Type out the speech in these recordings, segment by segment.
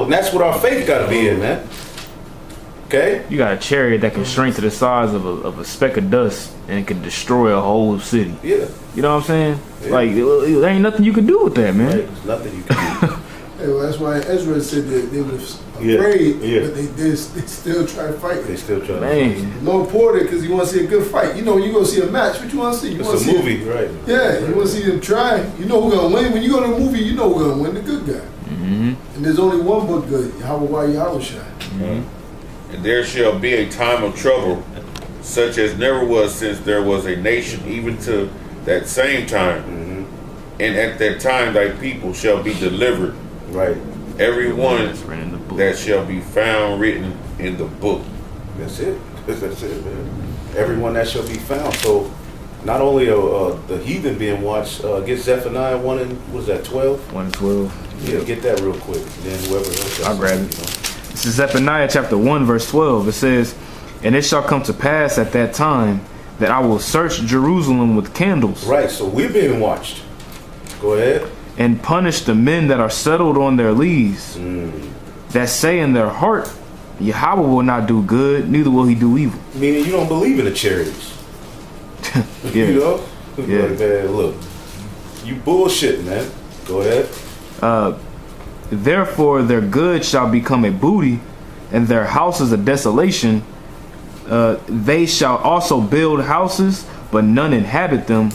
And that's what our faith got to be in, man. Okay? You got a chariot that can shrink to the size of a speck of dust and it can destroy a whole city. Yeah. You know what I'm saying? Yeah. Like, there ain't nothing you can do with that, man. Right. There's nothing you can do. Hey, well, that's why Ezra said that they were afraid, but they still try to fight. They still try to fight. The Lord poured it because you want to see a good fight. You know, you going to see a match. What you want to see? It's a movie, right? Yeah, you want to see them try. You know who's going to win. When you go to a movie, you know who's going to win, the good guy. And there's only one but good, YAHAWAH. And there shall be a time of trouble, such as never was since there was a nation, even to that same time. And at that time thy people shall be delivered. Right. Every one that shall be found written in the book. That's it. That's it, man. Everyone that shall be found. So not only the heathen being watched, get Zephaniah 1 and, what is that, 12? 1 and 12. Yeah, get that real quick. Then whoever else. I'll grab it. This is Zephaniah chapter 1 verse 12. It says, and it shall come to pass at that time that I will search Jerusalem with candles. Right, so we're being watched. Go ahead. And punish the men that are settled on their lees, that say in their heart, Yahweh will not do good, neither will he do evil. Meaning you don't believe in the chariots. Yeah. You know? Yeah. Like, man, look, you bullshit, man. Go ahead. Therefore their good shall become a booty, and their houses a desolation. They shall also build houses, but none inhabit them.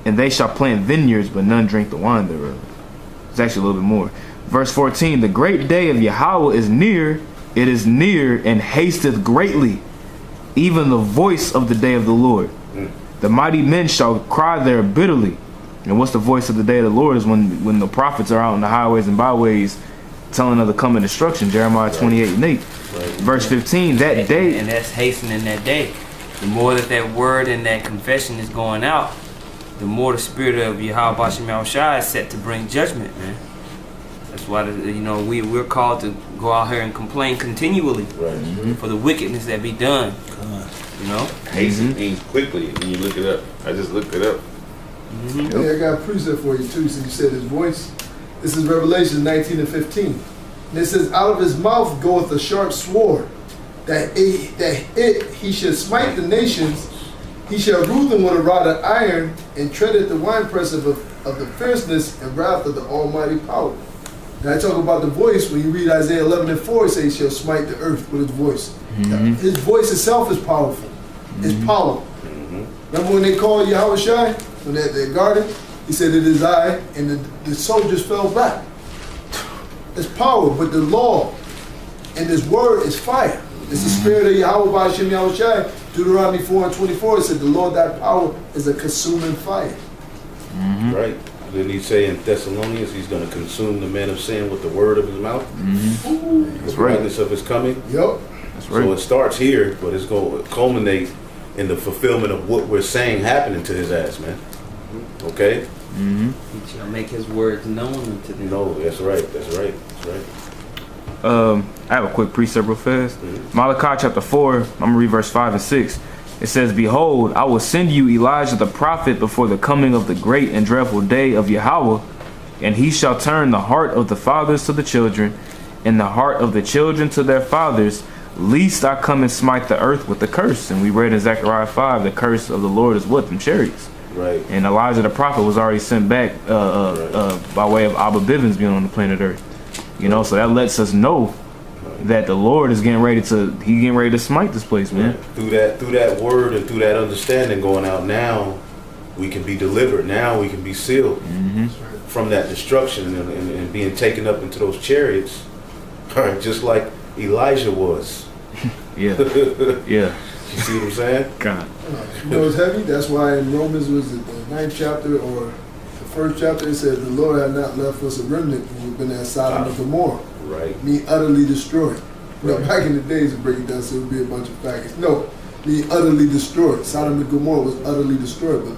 And they shall plant vineyards, but none drink the wine thereof. It's actually a little bit more. Verse 14, the great day of Yahweh is near. It is near and hasteth greatly. Even the voice of the day of the Lord. The mighty men shall cry there bitterly. And what's the voice of the day of the Lord is when the prophets are out in the highways and byways telling of the coming destruction. Jeremiah 28 and 8. Verse 15, that day. And that's hastening that day. The more that word and that confession is going out, the more the spirit of YAHAWAH is set to bring judgment, man. That's why we're called to go out here and complain continually for the wickedness that be done. You know, hasten means quickly. When you look it up, I just looked it up. Hey, I got a precept for you too. So you said his voice. This is Revelation 19 and 15. And it says, out of his mouth goeth a sharp sword, that he should smite the nations. He shall rule them with a rod of iron, and tread at the winepress of the fierceness and wrath of the almighty power. Now I talk about the voice. When you read Isaiah 11 and 4, it says he shall smite the earth with his voice. His voice itself is powerful. It's power. Remember when they called YAHAWAH, when they guarded, he said, it is I, and the soldiers fell back. It's power, but the law and this word is fire. It's the spirit of YAHAWAH. Deuteronomy 4 and 24, it said, the Lord thy power is a consuming fire. Right. Didn't he say in Thessalonians he's going to consume the man of sin with the word of his mouth? The brightness of his coming? Yep. That's right. So it starts here, but it's going to culminate in the fulfillment of what we're saying happening to his ass, man. Okay? He shall make his words known unto them. No, that's right. That's right. That's right. I have a quick precept real fast. Malachi chapter 4, I'm going to read verse 5 and 6. It says, behold, I will send you Elijah the prophet before the coming of the great and dreadful day of Yahweh, and he shall turn the heart of the fathers to the children, and the heart of the children to their fathers, lest I come and smite the earth with the curse. And we read in Zechariah 5, the curse of the Lord is what? Them chariots. Right. And Elijah the prophet was already sent back by way of Abba Bivens being on the planet Earth. You know, so that lets us know that the Lord is getting ready to smite this place, man. Through that word and through that understanding going out, now we can be delivered. Now we can be sealed from that destruction and being taken up into those chariots, just like Elijah was. Yeah. Yeah. You see what I'm saying? God. You know it's heavy? That's why in Romans, was it the 9th chapter or the 1st chapter, it said the Lord had not left us a remnant when we've been at Sodom and Gomorrah. Right. Me utterly destroyed. You know, back in the days of breaking down, so it would be a bunch of faggots. No, me utterly destroyed. Sodom and Gomorrah was utterly destroyed, but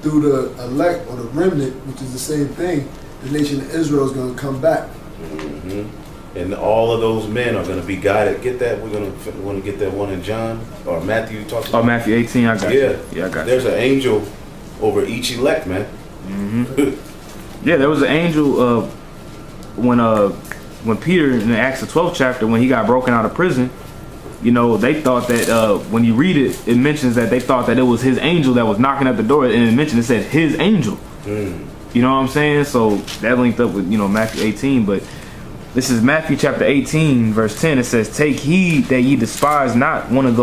through the elect or the remnant, which is the same thing, the nation of Israel is going to come back. And all of those men are going to be guided. Get that? We're going to get that one in John or Matthew. You talked about? Oh, Matthew 18. I got you. Yeah, I got you. There's an angel over each elect, man. Yeah, there was an angel when when Peter in the Acts the 12th chapter, when he got broken out of prison, you know, they thought that when you read it, it mentions that they thought that it was his angel that was knocking at the door, and it said his angel. You know what I'm saying? So that linked up with, you know, Matthew 18. But this is Matthew chapter 18 verse 10. It says, "Take heed that ye despise not one of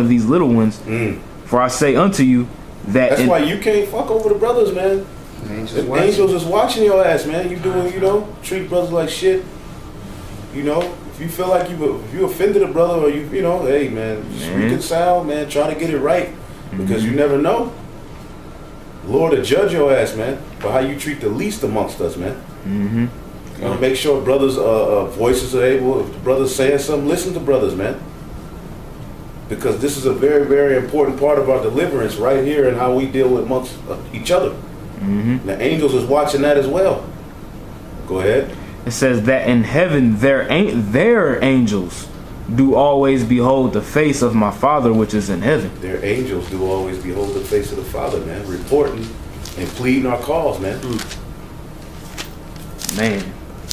these little ones, for I say unto you that." That's why you can't fuck over the brothers, man. The angels is watching your ass, man. You doing, you know, treat brothers like shit. You know, if you feel like if you offended a brother, or you know, hey man, just reconcile, man. Try to get it right, because you never know. Lord will judge your ass, man, for how you treat the least amongst us, man. You know, make sure brothers' voices are able. If the brothers saying something, listen to brothers, man. Because this is a very, very important part of our deliverance right here, and how we deal with amongst each other. The angels is watching that as well. Go ahead. It says that in heaven their angels do always behold the face of my Father which is in heaven. Their angels do always behold the face of the Father, man, reporting and pleading our cause, man. Man.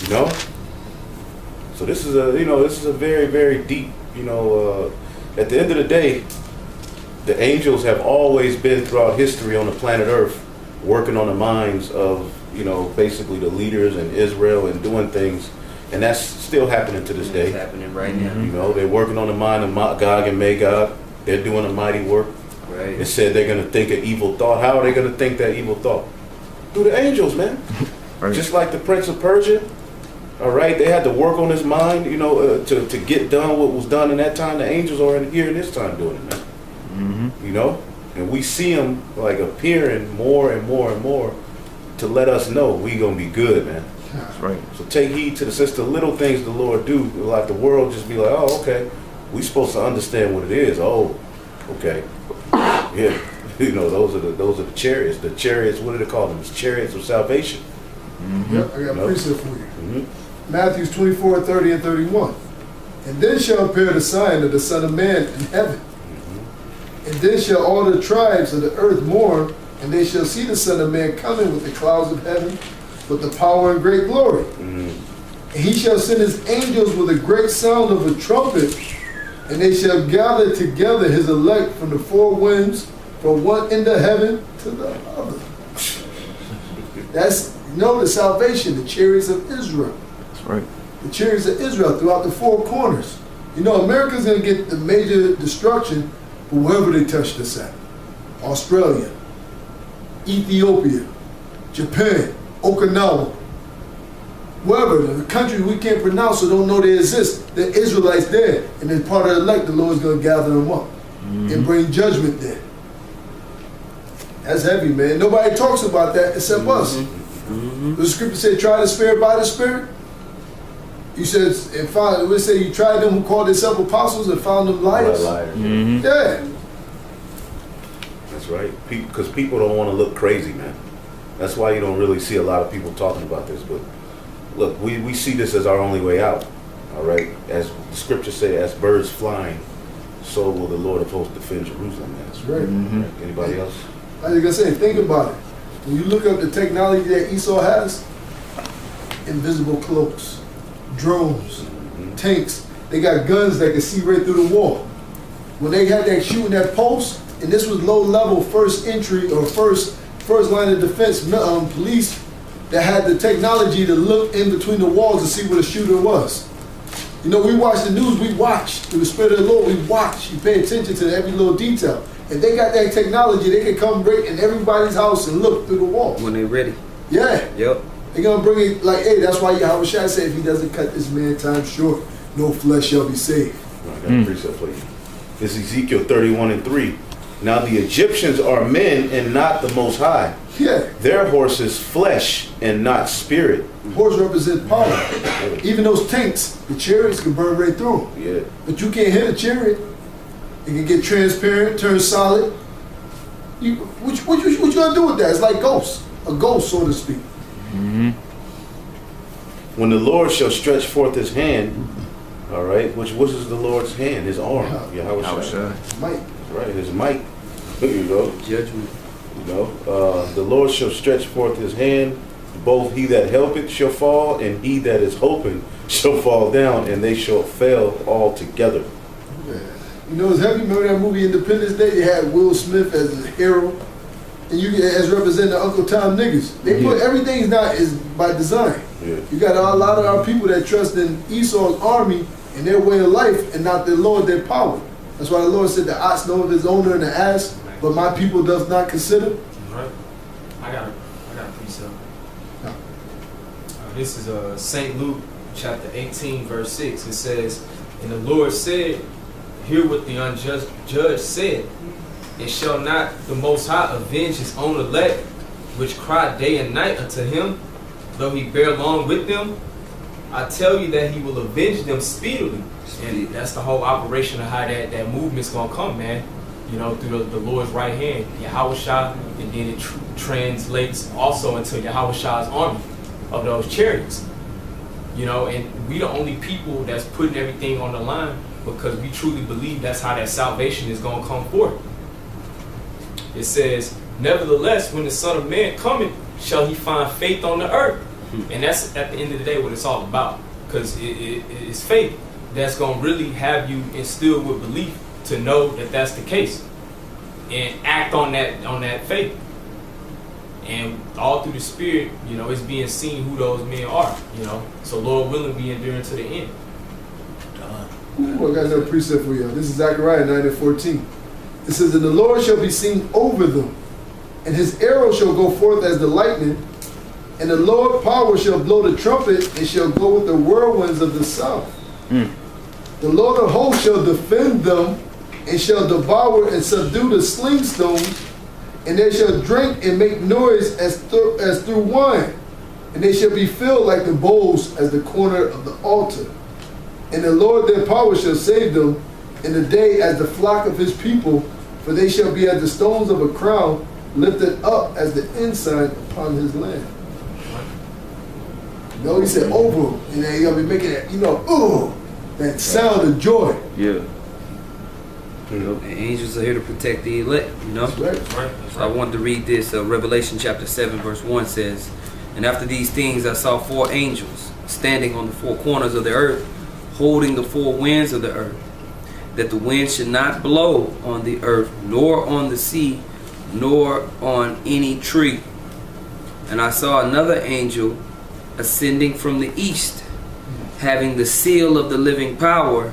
You know? So this is a very, very deep, you know, at the end of the day, the angels have always been throughout history on the planet Earth, working on the minds of, you know, basically the leaders in Israel, and doing things, and that's still happening to this day. It's happening right now. You know, they're working on the mind of Gog and Magog. They're doing a mighty work. Right. It said they're going to think an evil thought. How are they going to think that evil thought? Through the angels, man. Right. Just like the Prince of Persia. All right, they had to work on his mind, you know, to get done what was done in that time. The angels are here in this time doing it, man. You know, and we see them like appearing more and more and more to let us know we gonna be good, man. That's right. So take heed to the little things the Lord do. Like the world just be like, oh, okay, we supposed to understand what it is. Oh, okay, yeah. You know, those are the chariots. The chariots, what do they call them? It's chariots of salvation. Yep, I got a precept for you. Matthew 24, 30 and 31. And then shall appear the sign of the Son of Man in heaven. And then shall all the tribes of the earth mourn, and they shall see the Son of Man coming with the clouds of heaven, with the power and great glory. And he shall send his angels with a great sound of a trumpet, and they shall gather together his elect from the four winds, from one end of heaven to the other. That's, you know, the salvation, the chariots of Israel. That's right. The chariots of Israel throughout the four corners. You know, America's going to get the major destruction wherever they touch this at. Australia, Ethiopia, Japan, Okinawa, wherever, the country we can't pronounce or don't know they exist, the Israelites there, and as part of the elect, the Lord's going to gather them up and bring judgment there. That's heavy, man. Nobody talks about that except us. The scripture said, try the spirit by the spirit. You said, and found, we say you tried them who called themselves apostles and found them liars. Yeah. That's right. Because people don't want to look crazy, man. That's why you don't really see a lot of people talking about this. But look, we see this as our only way out. All right. As the scripture say, as birds flying, so will the Lord of hosts defend Jerusalem. Man. That's right. Right. Anybody else? Like I said, think about it. When you look up the technology that Esau has, invisible cloaks, drones, tanks, they got guns that can see right through the wall. When they had that shooting that post, and this was low level first entry or first line of defense police that had the technology to look in between the walls to see where the shooter was. You know, we watch the news, we watch. Through the Spirit of the Lord, we watch. You pay attention to every little detail. If they got that technology, they can come right in everybody's house and look through the wall. When they're ready. Yeah. Yep. They're going to bring it like, hey, that's why YAHAWAH said if he doesn't cut this man time short, no flesh shall be saved. I got a precept for you. This is Ezekiel 31:3. Now the Egyptians are men and not the Most High. Yeah. Their horse is flesh and not spirit. Horse represents power. Even those tanks, the chariots can burn right through them. Yeah. But you can't hit a chariot. It can get transparent, turn solid. What you gonna do with that? It's like ghosts. A ghost, so to speak. When the Lord shall stretch forth his hand, all right, which is the Lord's hand, his arm. YAHAWAH. Might. Right, his might. You know. Judgment. You know. The Lord shall stretch forth his hand, both he that helpeth shall fall, and he that is hoping shall fall down, and they shall fail altogether. You know, it's heavy. Remember that movie Independence Day? They had Will Smith as a hero, and you as representing the Uncle Tom niggas. They put everything is by design. Yeah. You got a lot of our people that trust in Esau's army and their way of life, and not the Lord their power. That's why the Lord said, "The ox knoweth his owner and the ass, but my people does not consider." Right. I got a precept. No. This is St. Luke chapter 18 verse 6. It says, "And the Lord said, hear what the unjust judge said, and shall not the Most High avenge his own elect, which cry day and night unto him, though he bear long with them? I tell you that he will avenge them speedily." And that's the whole operation of how that movement's gonna come, man. You know, through the Lord's right hand, YAHAWAH, and then it translates also into YAHAWAH's army of those chariots. You know, and we the only people that's putting everything on the line because we truly believe that's how that salvation is gonna come forth. It says, "Nevertheless, when the Son of Man cometh, shall he find faith on the earth?" And that's at the end of the day what it's all about, because it's faith that's gonna really have you instilled with belief to know that that's the case, and act on that faith. And all through the Spirit, you know, it's being seen who those men are. You know, so Lord willing, we enduring to the end. Ooh, I got another precept for you. This is Zechariah 9:14. It says, "And the Lord shall be seen over them, and his arrow shall go forth as the lightning, and the Lord power shall blow the trumpet, and shall go with the whirlwinds of the south. The Lord of hosts shall defend them, and shall devour and subdue the slingstones, and they shall drink and make noise as through wine, and they shall be filled like the bowls as the corner of the altar. And the Lord their power shall save them in the day as the flock of his people, for they shall be as the stones of a crown, lifted up as the ensign upon his land." You know, he said over them, and then you're gonna be making that, you know, ooh, that sound of joy. Yeah. The angels are here to protect the elect, you know? That's right. So I wanted to read this. Revelation chapter 7 verse 1 says, "And after these things I saw 4 angels standing on the 4 corners of the earth, holding the 4 winds of the earth, that the wind should not blow on the earth, nor on the sea, nor on any tree. And I saw another angel ascending from the east, having the seal of the living power,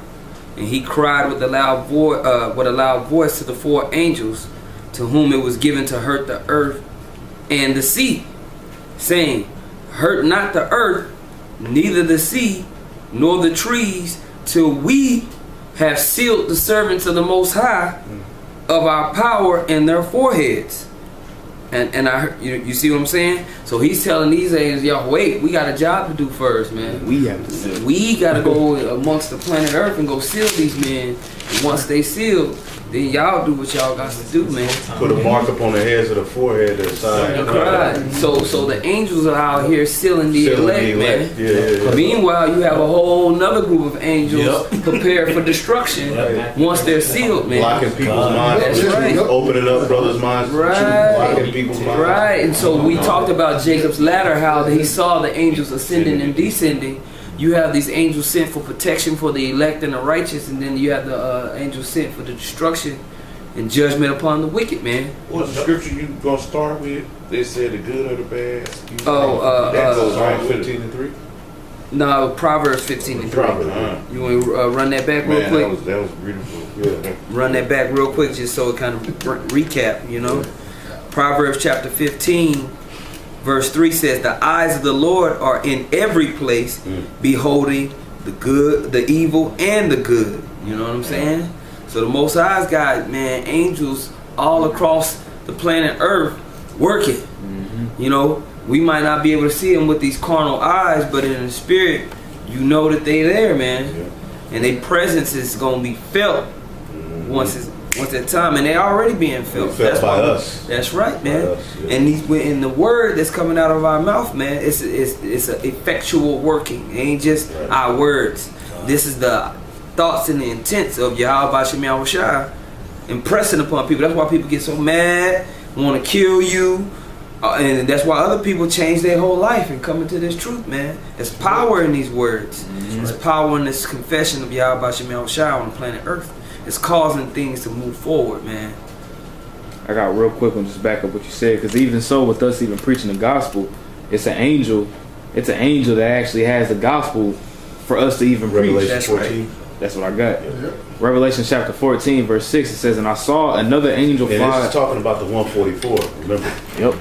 and he cried with a loud voice to the 4 angels, to whom it was given to hurt the earth and the sea, saying, Hurt not the earth, neither the sea, nor the trees, till we have sealed the servants of the Most High of our power in their foreheads." And I heard, you see what I'm saying? So he's telling these angels, "Y'all wait, we got a job to do first, man. We have to seal. We gotta go amongst the planet Earth and go seal these men. And once they seal, then y'all do what y'all got to do, man." Put a mark up on the heads of the forehead, that side. Right. So the angels are out here sealing the elect, man. Yeah. Meanwhile, you have a whole nother group of angels prepared for destruction once they're sealed, man. Blocking people's minds. That's right. Opening up brothers' minds. Right. Blocking people's minds. Right. And so we talked about Jacob's ladder, how he saw the angels ascending and descending. You have these angels sent for protection for the elect and the righteous, and then you have the angels sent for the destruction and judgment upon the wicked, man. What's the scripture you gonna start with? They said the good or the bad. That goes Psalm right with 15 and 3. No, Proverbs 15 and 3. You want to run that back real Man, quick? that was beautiful. Yeah. Run that back real quick just so it kind of recap, you know? Proverbs chapter 15 verse 3 says, "The eyes of the Lord are in every place, beholding the good, the evil, and the good." You know what I'm saying? So the Most High's got, man, angels all across the planet Earth working. You know, we might not be able to see them with these carnal eyes, but in the spirit, you know that they're there, man. And their presence is gonna be felt once that time, and they're already being felt. That's by us. That's right, man. Us, yeah. And in the word that's coming out of our mouth, man, it's an effectual working. It ain't just our words. This is the thoughts and the intents of YAHAWAH impressing upon people. That's why people get so mad, want to kill you, And that's why other people change their whole life and come into this truth, man. There's power in these words. There's power in this confession of Yahweh Shem Shai on planet Earth. It's causing things to move forward, man. I got real quick and just back up what you said, because even so, with us even preaching the gospel, it's an angel. It's an angel that actually has the gospel for us to even preach. Revelation That's 14. right. That's what I got. Yeah. Revelation chapter 14, verse 6, it says, and I saw another angel And fly. this is talking about the 144. Remember, Yep.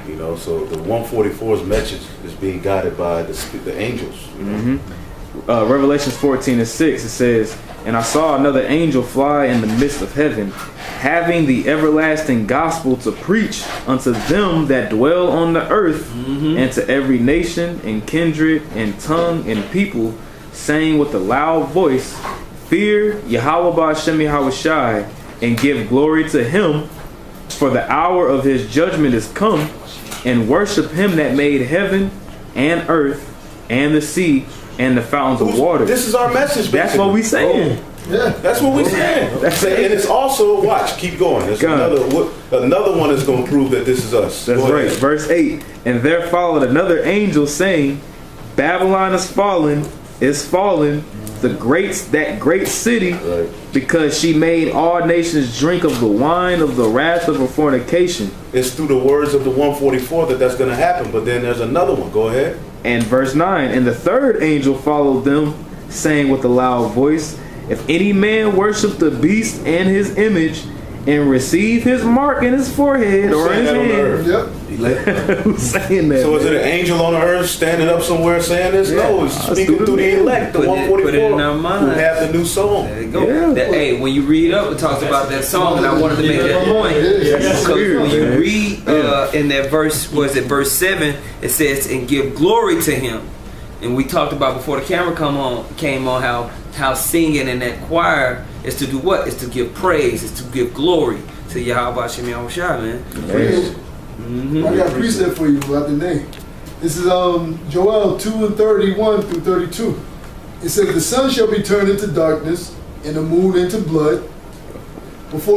you know, so the 144's message is being guided by the angels. You know? Revelations 14 and 6, it says, and I saw another angel fly in the midst of heaven, having the everlasting gospel to preach unto them that dwell on the earth, and to every nation and kindred and tongue and people, saying with a loud voice, fear Yahawah Shem Shai, and give glory to him, for the hour of his judgment is come, and worship him that made heaven and earth and the sea and the fountains of water. This is our message. That's what we saying. Yeah. That's what we saying. That's it. And it's also, watch, keep going. There's another one is going to prove that this is us. That's Go right. ahead. Verse 8. And there followed another angel saying, Babylon is fallen, that great city, Right. because she made all nations drink of the wine of the wrath of her fornication. It's through the words of the 144 that's going to happen. But then there's another one. Go ahead. And verse 9. And the third angel followed them, saying with a loud voice, if any man worship the beast and his image, and receive his mark in his forehead or in his hand. Yep. Who's saying that? So is it an angel on the earth standing up somewhere saying this? No, it's speaking through the elect, the Put it in 144, our who minds. have the new song. There you go. Yeah. Hey, when you read up, it talks about that song, and I wanted to make that point. Because when you read in that verse, was it verse 7? It says, and give glory to him. And we talked about before the camera came on how singing in that choir is to do what? Is to give praise, is to give glory to Yahweh Shem Shai, man. I got a precept for you about the name. This is Joel 2:31 through 32. It says, the sun shall be turned into darkness and the moon into blood before